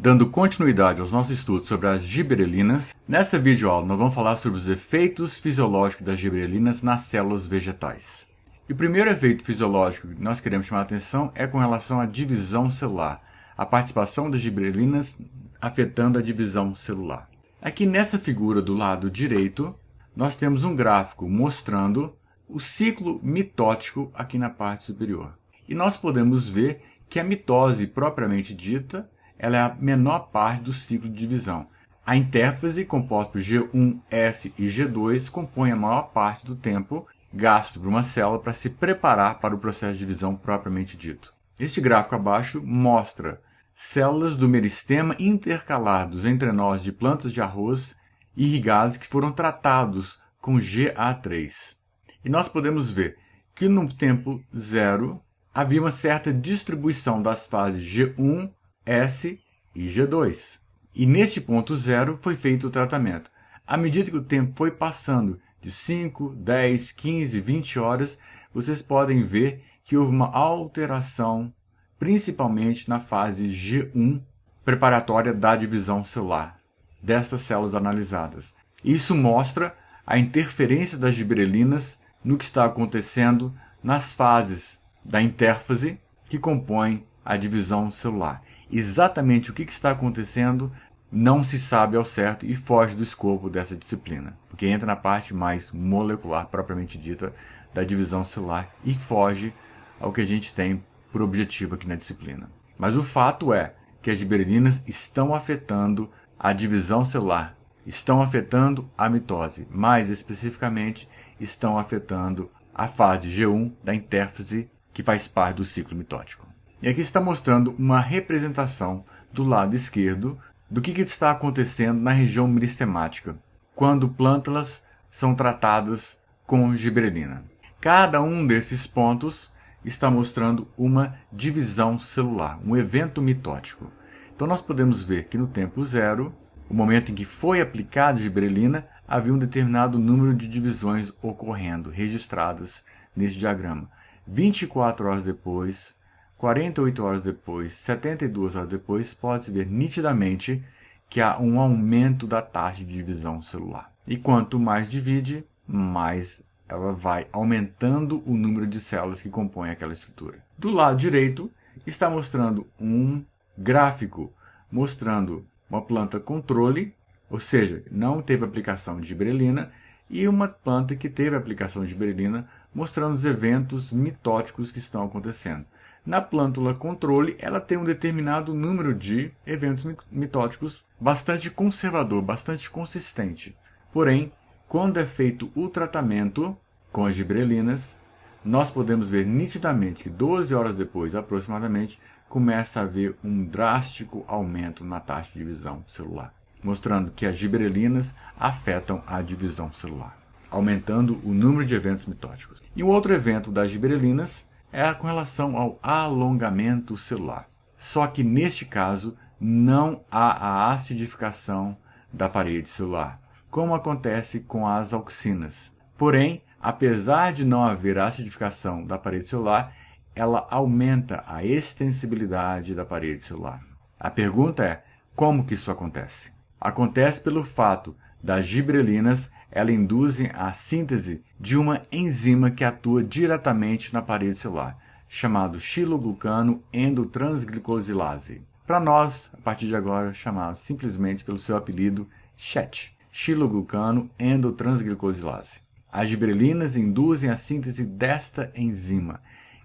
Dando continuidade aos nossos estudos sobre as giberelinas, nessa videoaula nós vamos falar sobre os efeitos fisiológicos das giberelinas nas células vegetais. E o primeiro efeito fisiológico que nós queremos chamar a atenção é com relação à divisão celular, a participação das giberelinas afetando a divisão celular. Aqui nessa figura do lado direito, nós temos um gráfico mostrando o ciclo mitótico aqui na parte superior. E nós podemos ver que a mitose propriamente dita ela é a menor parte do ciclo de divisão. A intérfase, composta por G1, S e G2, compõe a maior parte do tempo gasto por uma célula para se preparar para o processo de divisão propriamente dito. Este gráfico abaixo mostra células do meristema intercalar dos entrenós de plantas de arroz irrigados que foram tratados com GA3. E nós podemos ver que no tempo zero havia uma certa distribuição das fases G1, S e G2. E neste ponto zero foi feito o tratamento. À medida que o tempo foi passando de 5, 10, 15, 20 horas, vocês podem ver que houve uma alteração, principalmente na fase G1, preparatória da divisão celular, destas células analisadas. Isso mostra a interferência das giberelinas no que está acontecendo nas fases da intérfase que compõem a divisão celular. Exatamente o que está acontecendo não se sabe ao certo e foge do escopo dessa disciplina, porque entra na parte mais molecular propriamente dita da divisão celular e foge ao que a gente tem por objetivo aqui na disciplina. Mas o fato é que as giberelinas estão afetando a divisão celular, estão afetando a mitose, mais especificamente estão afetando a fase G1 da intérfase que faz parte do ciclo mitótico. E aqui está mostrando uma representação do lado esquerdo do que está acontecendo na região meristemática, quando plântulas são tratadas com giberelina. Cada um desses pontos está mostrando uma divisão celular, um evento mitótico. Então nós podemos ver que no tempo zero, o momento em que foi aplicada a giberelina, havia um determinado número de divisões ocorrendo, registradas nesse diagrama. 24 horas depois, 48 horas depois, 72 horas depois, pode-se ver nitidamente que há um aumento da taxa de divisão celular. E quanto mais divide, mais ela vai aumentando o número de células que compõem aquela estrutura. Do lado direito, está mostrando um gráfico mostrando uma planta controle, ou seja, não teve aplicação de giberelina, e uma planta que teve aplicação de giberelina, mostrando os eventos mitóticos que estão acontecendo. Na plântula controle, ela tem um determinado número de eventos mitóticos bastante conservador, bastante consistente. Porém, quando é feito o tratamento com as giberelinas, nós podemos ver nitidamente que 12 horas depois, aproximadamente, começa a haver um drástico aumento na taxa de divisão celular, mostrando que as giberelinas afetam a divisão celular, aumentando o número de eventos mitóticos. E um outro evento das giberelinas é com relação ao alongamento celular. Só que neste caso não há a acidificação da parede celular, como acontece com as auxinas. Porém, apesar de não haver acidificação da parede celular, ela aumenta a extensibilidade da parede celular. A pergunta é, como que isso acontece? Acontece pelo fato das giberelinas ela induzem a síntese de uma enzima que atua diretamente na parede celular, chamado xiloglucano endotransglicosilase. Para nós, a partir de agora, chamado simplesmente pelo seu apelido XET, xiloglucano endotransglicosilase. As giberelinas induzem a síntese desta enzima,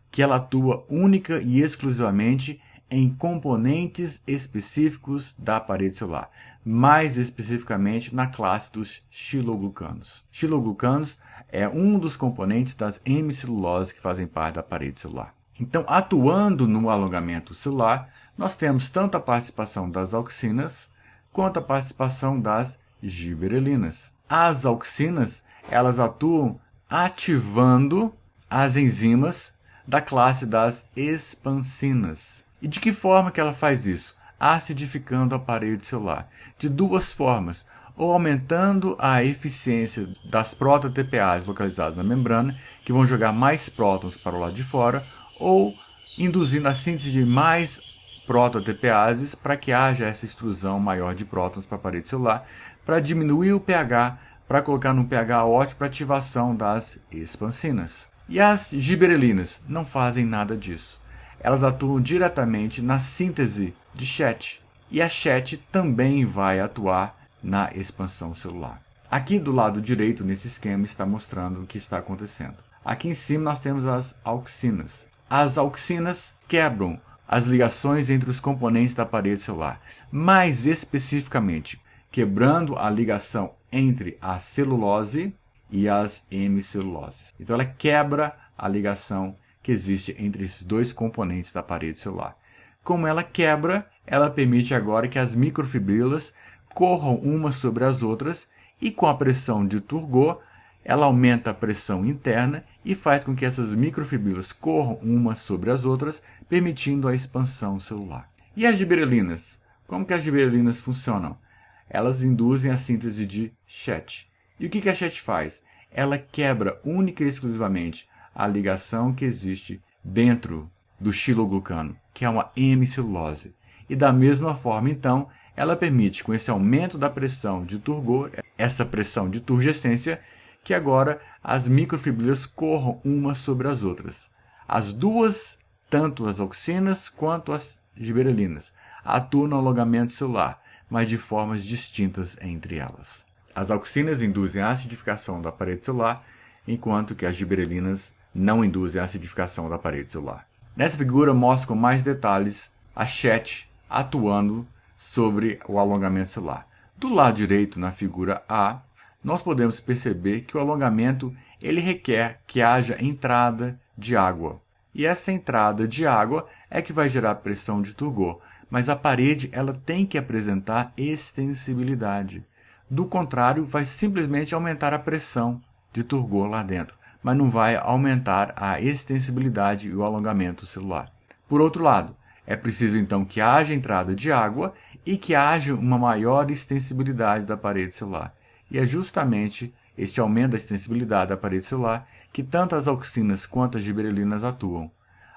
que ela atua única e exclusivamente em componentes específicos da parede celular, mais especificamente na classe dos xiloglucanos. Xiloglucanos é um dos componentes das hemiceluloses que fazem parte da parede celular. Então, atuando no alongamento celular, nós temos tanto a participação das auxinas quanto a participação das giberelinas. As auxinas, elas atuam ativando as enzimas da classe das expansinas. E de que forma que ela faz isso? Acidificando a parede celular. De duas formas, ou aumentando a eficiência das proto-TPAs localizadas na membrana, que vão jogar mais prótons para o lado de fora, ou induzindo a síntese de mais proto-TPases para que haja essa extrusão maior de prótons para a parede celular, para diminuir o pH, para colocar num pH ótimo para ativação das expansinas. E as gibberelinas não fazem nada disso. Elas atuam diretamente na síntese de SHET. E a SHET também vai atuar na expansão celular. Aqui do lado direito, nesse esquema, está mostrando o que está acontecendo. Aqui em cima nós temos as auxinas. As auxinas quebram as ligações entre os componentes da parede celular. Mais especificamente, quebrando a ligação entre a celulose e as hemiceluloses. Então ela quebra a ligação que existe entre esses dois componentes da parede celular. Como ela quebra, ela permite agora que as microfibrilas corram umas sobre as outras e com a pressão de Turgot, ela aumenta a pressão interna e faz com que essas microfibrilas corram umas sobre as outras, permitindo a expansão celular. E as gibberelinas? Como que as gibberelinas funcionam? Elas induzem a síntese de SHET. E o que a SHET faz? Ela quebra única e exclusivamente a ligação que existe dentro do xiloglucano, que é uma hemicelulose. E da mesma forma, então, ela permite, com esse aumento da pressão de Turgot, essa pressão de turgescência, que agora as microfibrilas corram umas sobre as outras. As duas, tanto as auxinas quanto as gibberelinas, atuam no alongamento celular, mas de formas distintas entre elas. As auxinas induzem a acidificação da parede celular, enquanto que as gibberelinas não induzem a acidificação da parede celular. Nessa figura mostra com mais detalhes a SHET atuando sobre o alongamento celular. Do lado direito, na figura A, nós podemos perceber que o alongamento ele requer que haja entrada de água. E essa entrada de água é que vai gerar pressão de Turgot, mas a parede ela tem que apresentar extensibilidade. Do contrário, vai simplesmente aumentar a pressão de Turgot lá dentro, mas não vai aumentar a extensibilidade e o alongamento celular. Por outro lado, é preciso então que haja entrada de água e que haja uma maior extensibilidade da parede celular. E é justamente este aumento da extensibilidade da parede celular que tanto as auxinas quanto as gibberelinas atuam.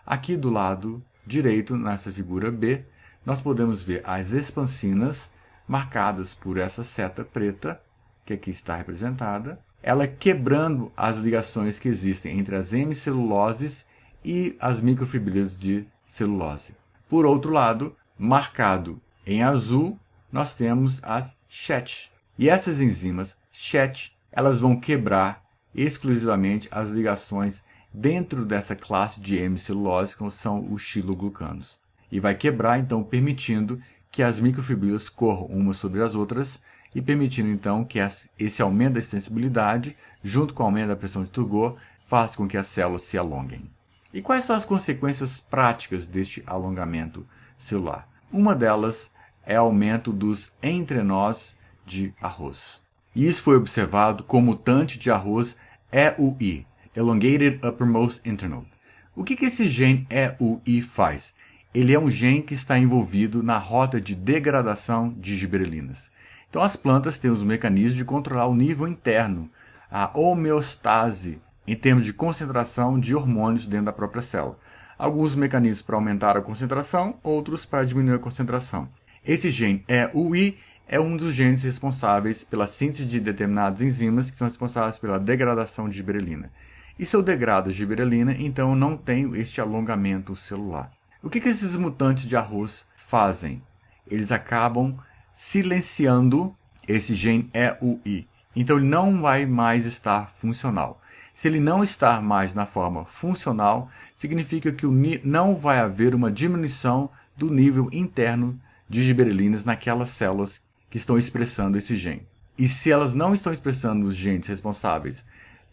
Aqui do lado direito, nessa figura B, nós podemos ver as expansinas marcadas por essa seta preta, que aqui está representada, ela quebrando as ligações que existem entre as hemiceluloses e as microfibrilas de celulose. Por outro lado, marcado em azul, nós temos as SHET. E essas enzimas SHET, elas vão quebrar exclusivamente as ligações dentro dessa classe de hemicelulose, que são os xiloglucanos. E vai quebrar, então, permitindo que as microfibrilas corram umas sobre as outras e permitindo, então, que esse aumento da extensibilidade, junto com o aumento da pressão de Turgot, faça com que as células se alonguem. E quais são as consequências práticas deste alongamento celular? Uma delas é o aumento dos entrenós de arroz. E isso foi observado com o mutante de arroz EUI, Elongated Uppermost Internode. O que esse gene EUI faz? Ele é um gene que está envolvido na rota de degradação de gibberelinas. Então as plantas têm os mecanismos de controlar o nível interno, a homeostase, em termos de concentração de hormônios dentro da própria célula. Alguns mecanismos para aumentar a concentração, outros para diminuir a concentração. Esse gene EUI é um dos genes responsáveis pela síntese de determinadas enzimas que são responsáveis pela degradação de gibberelina. E se eu degrado a gibberelina, então eu não tenho este alongamento celular. O que esses mutantes de arroz fazem? Eles acabam silenciando esse gene EUI. Então ele não vai mais estar funcional. Se ele não estar mais na forma funcional, significa que não vai haver uma diminuição do nível interno de gibberelinas naquelas células que estão expressando esse gene. E se elas não estão expressando os genes responsáveis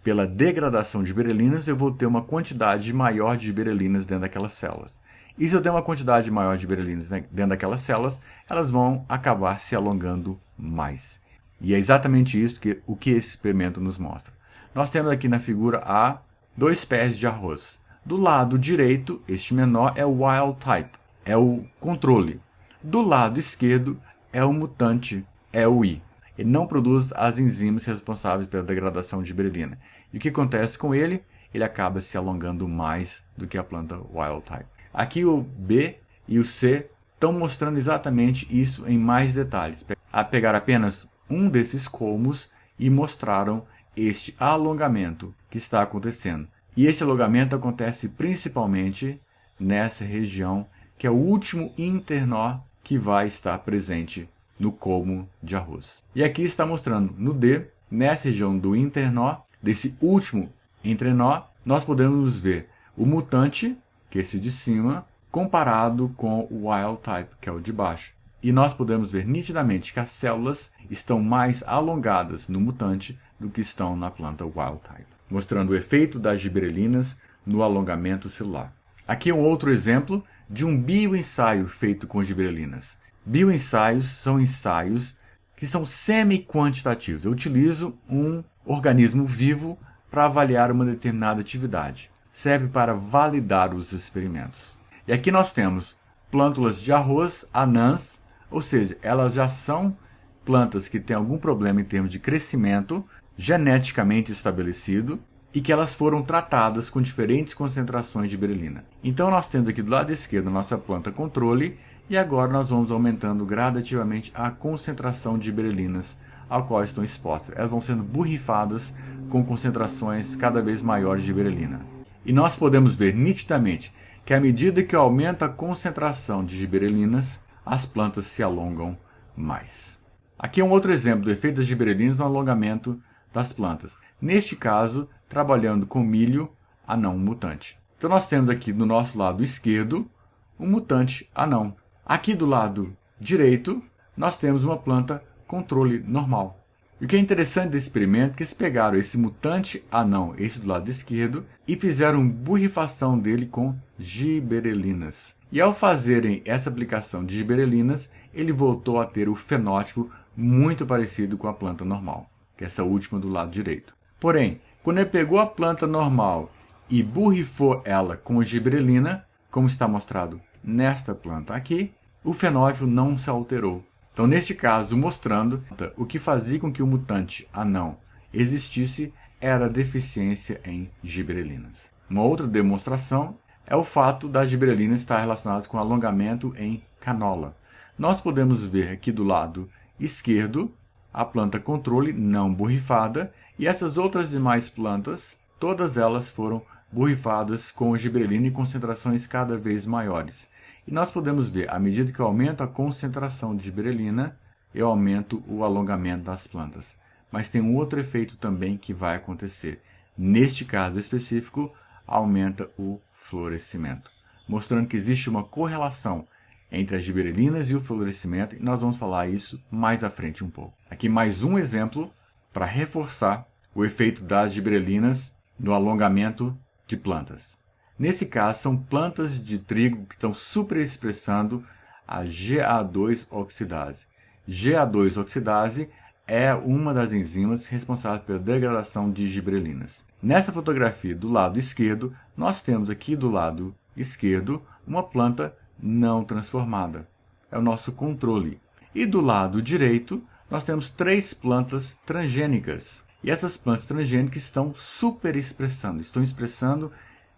pela degradação de gibberelinas, eu vou ter uma quantidade maior de gibberelinas dentro daquelas células. E se eu der uma quantidade maior de gibberelinas dentro daquelas células, elas vão acabar se alongando mais. E é exatamente isso o que esse experimento nos mostra. Nós temos aqui na figura A 2 pés de arroz. Do lado direito, este menor é o wild type, é o controle. Do lado esquerdo é o mutante, é o I. Ele não produz as enzimas responsáveis pela degradação de gibberelina. E o que acontece com ele? Ele acaba se alongando mais do que a planta wild type. Aqui o B e o C estão mostrando exatamente isso em mais detalhes. A pegar apenas um desses colmos e mostraram este alongamento que está acontecendo. E esse alongamento acontece principalmente nessa região, que é o último internó que vai estar presente no colmo de arroz. E aqui está mostrando no D, nessa região do internó, desse último entrenó, nós podemos ver o mutante, que é esse de cima, comparado com o wild type, que é o de baixo. E nós podemos ver nitidamente que as células estão mais alongadas no mutante do que estão na planta wild type, mostrando o efeito das gibberelinas no alongamento celular. Aqui é um outro exemplo de um bioensaio feito com gibberelinas. Bioensaios são ensaios que são semi-quantitativos. Eu utilizo um organismo vivo para avaliar uma determinada atividade. Serve para validar os experimentos. E aqui nós temos plântulas de arroz anãs, ou seja, elas já são plantas que têm algum problema em termos de crescimento geneticamente estabelecido e que elas foram tratadas com diferentes concentrações de gibberelina. Então nós temos aqui do lado esquerdo a nossa planta controle e agora nós vamos aumentando gradativamente a concentração de gibberelinas ao qual estão expostas. Elas vão sendo borrifadas com concentrações cada vez maiores de gibberelina. E nós podemos ver nitidamente que à medida que aumenta a concentração de gibberelinas, as plantas se alongam mais. Aqui é um outro exemplo do efeito das gibberelinas no alongamento das plantas. Neste caso, trabalhando com milho anão mutante. Então nós temos aqui do nosso lado esquerdo um mutante anão. Aqui do lado direito, nós temos uma planta controle normal. E o que é interessante desse experimento é que eles pegaram esse mutante anão, esse do lado esquerdo, e fizeram borrifação dele com gibberelinas. E ao fazerem essa aplicação de gibberelinas, ele voltou a ter o fenótipo muito parecido com a planta normal, que é essa última do lado direito. Porém, quando ele pegou a planta normal e borrifou ela com gibberelina, como está mostrado nesta planta aqui, o fenótipo não se alterou. Então, neste caso, mostrando o que fazia com que o mutante anão existisse era a deficiência em gibberelinas. Uma outra demonstração é o fato das gibberelinas estar relacionadas com alongamento em canola. Nós podemos ver aqui do lado esquerdo a planta controle não borrifada e essas outras demais plantas, todas elas foram borrifadas com gibberelina em concentrações cada vez maiores. E nós podemos ver, à medida que eu aumento a concentração de gibberelina, eu aumento o alongamento das plantas. Mas tem um outro efeito também que vai acontecer. Neste caso específico, aumenta o florescimento, mostrando que existe uma correlação entre as gibberelinas e o florescimento, e nós vamos falar isso mais à frente um pouco. Aqui mais um exemplo para reforçar o efeito das gibberelinas no alongamento de plantas. Nesse caso, são plantas de trigo que estão superexpressando a GA2 oxidase. GA2 oxidase é uma das enzimas responsáveis pela degradação de gibberelinas. Nessa fotografia do lado esquerdo, nós temos aqui do lado esquerdo uma planta não transformada. É o nosso controle. E do lado direito, nós temos 3 plantas transgênicas. E essas plantas transgênicas estão superexpressando, estão expressando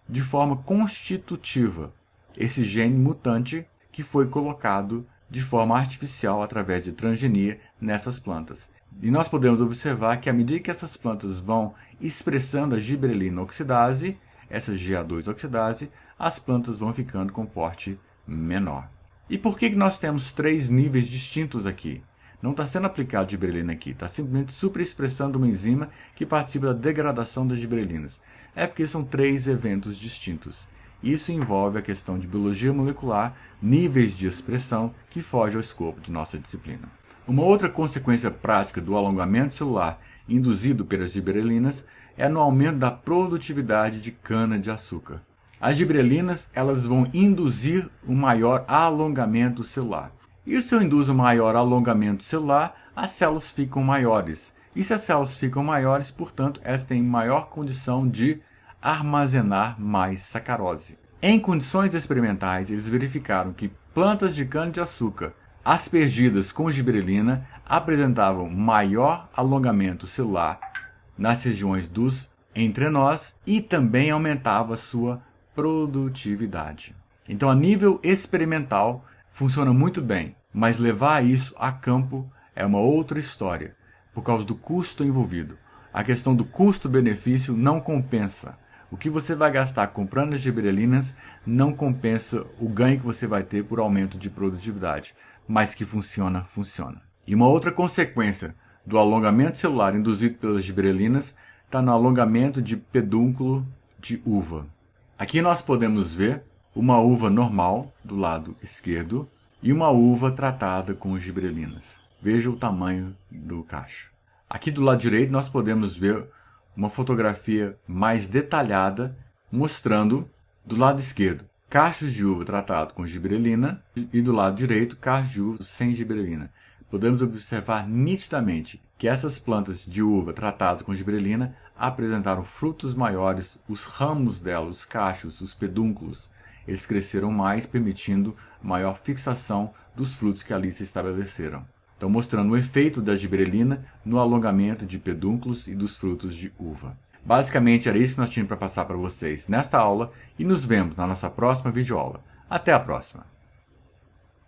de forma constitutiva esse gene mutante que foi colocado de forma artificial através de transgenia nessas plantas. E nós podemos observar que à medida que essas plantas vão expressando a gibberelina oxidase, essa GA2 oxidase, as plantas vão ficando com porte menor. E por que nós temos 3 níveis distintos aqui? Não está sendo aplicado gibberelina aqui, está simplesmente superexpressando uma enzima que participa da degradação das gibberelinas. É porque são 3 eventos distintos. Isso envolve a questão de biologia molecular, níveis de expressão que foge ao escopo de nossa disciplina. Uma outra consequência prática do alongamento celular induzido pelas gibberelinas é no aumento da produtividade de cana-de-açúcar. As gibberelinas elas vão induzir um maior alongamento celular. E se eu induzo um maior alongamento celular, as células ficam maiores. E se as células ficam maiores, portanto, elas têm maior condição de armazenar mais sacarose. Em condições experimentais, eles verificaram que plantas de cana-de-açúcar aspergidas com gibberelina apresentavam maior alongamento celular nas regiões dos entrenós e também aumentava sua produtividade. Então, a nível experimental, funciona muito bem, mas levar isso a campo é uma outra história, por causa do custo envolvido. A questão do custo-benefício não compensa. O que você vai gastar comprando as gibberelinas não compensa o ganho que você vai ter por aumento de produtividade, mas que funciona, funciona. E uma outra consequência do alongamento celular induzido pelas gibberelinas está no alongamento de pedúnculo de uva. Aqui nós podemos ver uma uva normal do lado esquerdo e uma uva tratada com gibberelinas. Veja o tamanho do cacho. Aqui do lado direito nós podemos ver uma fotografia mais detalhada mostrando do lado esquerdo cachos de uva tratado com gibberelina e do lado direito cachos de uva sem gibberelina. Podemos observar nitidamente que essas plantas de uva tratadas com gibberelina apresentaram frutos maiores, os ramos delas, os cachos, os pedúnculos, eles cresceram mais, permitindo maior fixação dos frutos que ali se estabeleceram. Então, mostrando o efeito da gibberelina no alongamento de pedúnculos e dos frutos de uva. Basicamente, era isso que nós tínhamos para passar para vocês nesta aula e nos vemos na nossa próxima videoaula. Até a próxima!